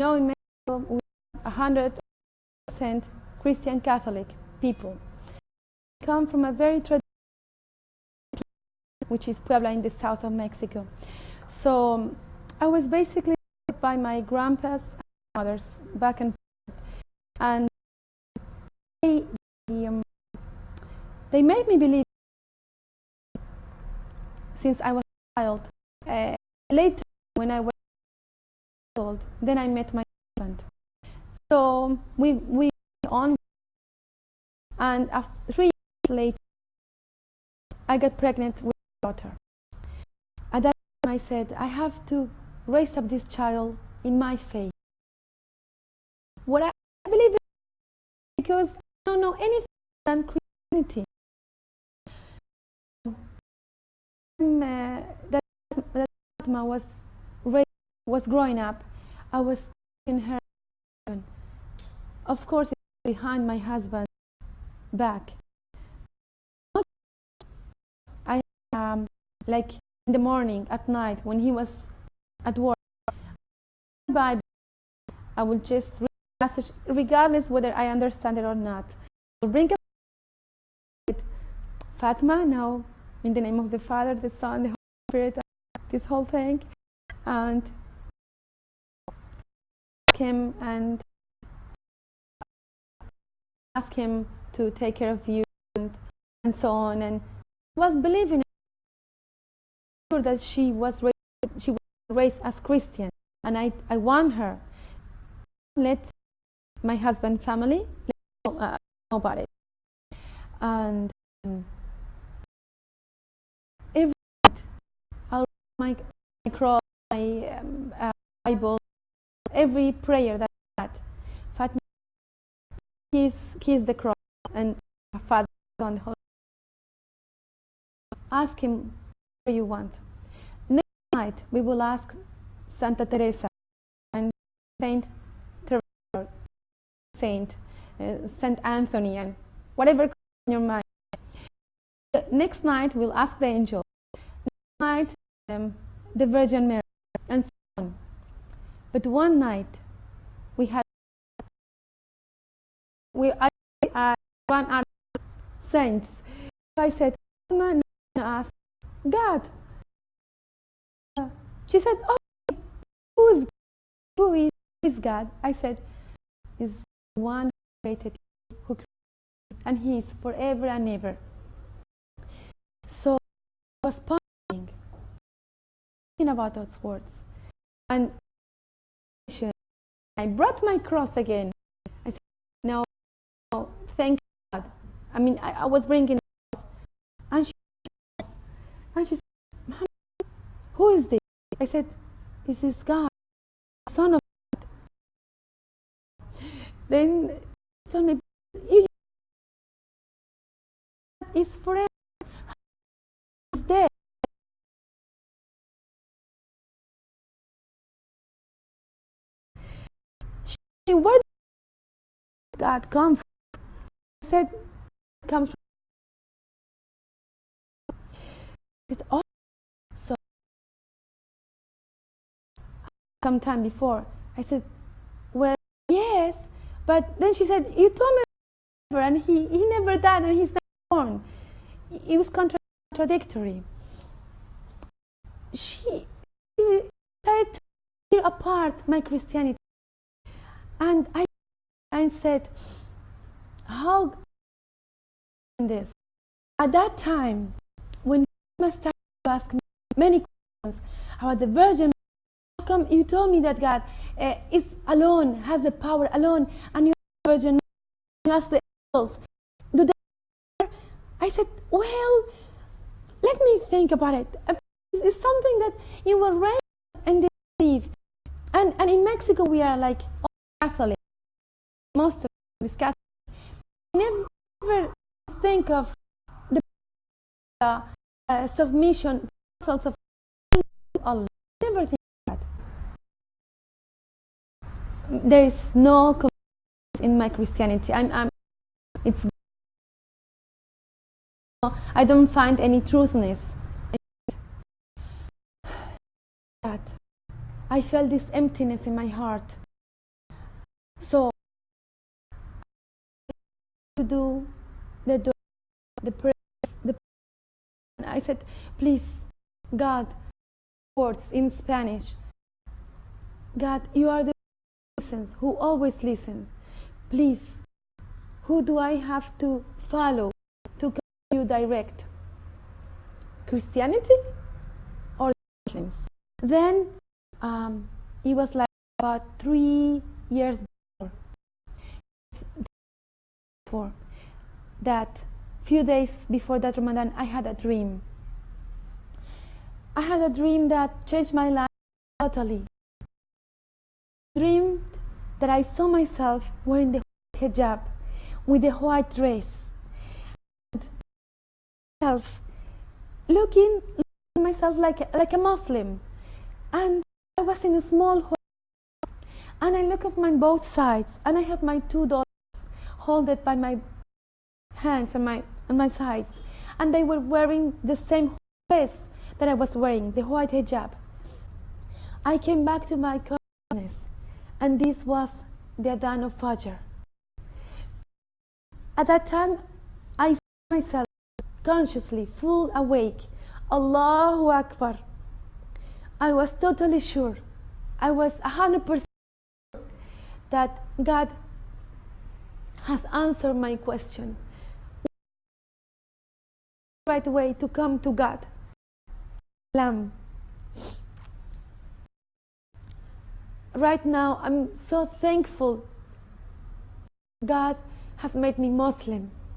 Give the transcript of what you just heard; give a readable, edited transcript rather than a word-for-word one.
In Mexico, we are 100% Christian Catholic people. We come from a very traditional, which is Puebla in the south of Mexico. So I was basically by my grandpas and mothers back and forth, and they made me believe since I was a child. Later, when I was old, then I met my husband. So we went on, and after 3 years later, I got pregnant with a daughter. At that time, I said, I have to raise up this child in my faith. What I believe in, because I don't know anything than Christianity. That Fatima was growing up, I was in her. Of course, behind my husband's back. I like in the morning, at night, when he was at work, Bible, I will just read the passage, regardless whether I understand it or not. I will bring up Fatima, now in the name of the Father, the Son, the Holy Spirit, this whole thing, and ask him to take care of you and so on, and was believing that she was raised as Christian, and I want her. Let my husband family know about it, and every night I'll read my cross, my Bible, every prayer that I had. Fatima, kiss the cross, and Father, Son, the Holy Spirit. Ask him whatever you want. Next night we will ask Santa Teresa and Saint Teresa, Saint Anthony, and whatever comes in your mind. The next night we'll ask the angel. Next night the Virgin Mary, and so on. But one night we had I one other saints. I said, "Man, ask God." She said, "Oh, who is God?" I said, "Is one who created you, who created, and He is forever and ever." So I was pondering, thinking about those words, and I brought my cross again. I said, "No, thank God." I mean, I was bringing the cross, and she said, "Mom, who is this?" I said, "This is God, Son of God." Then she told me, "It's forever. It's dead." Where did God come from? I said, "It comes from." She said, "Oh, so sometime before." I said, "Well, yes," but then she said, "You told me never, and he never died, and he's not born." It was contradictory. She started to tear apart my Christianity. And I said, "How this?" At that time, when I started to ask many questions about the Virgin, how come you told me that God is alone, has the power alone, and you have the Virgin, you ask the angels, do they? I said, "Well, let me think about it. It's something that you were raised and they believe, and in Mexico we are like Catholic. Most of it is Catholic. I never think of the submission of Allah. Never think of that. There is no compromise in my Christianity. I don't find any truthness. I felt this emptiness in my heart. So to do the dua, the prayers, I said, please, God, words in Spanish. God, you are the listens, who always listens. Please, who do I have to follow to you direct? Christianity or Muslims? Then it was like about 3 years before that, few days before that Ramadan, I had a dream. I had a dream that changed my life totally. I dreamed that I saw myself wearing the hijab with the white dress, and looking at myself like a Muslim, and I was in a small hall, and I look at my both sides, and I had my 2 daughters holded by my hands on my sides, and they were wearing the same dress that I was wearing, the white hijab. I came back to my consciousness, and this was the Adhan of Fajr. At that time, I saw myself consciously, full awake, Allahu Akbar. I was totally sure, I was 100% sure that God has answered my question. Right way to come to God. Islam. Right now, I'm so thankful God has made me Muslim.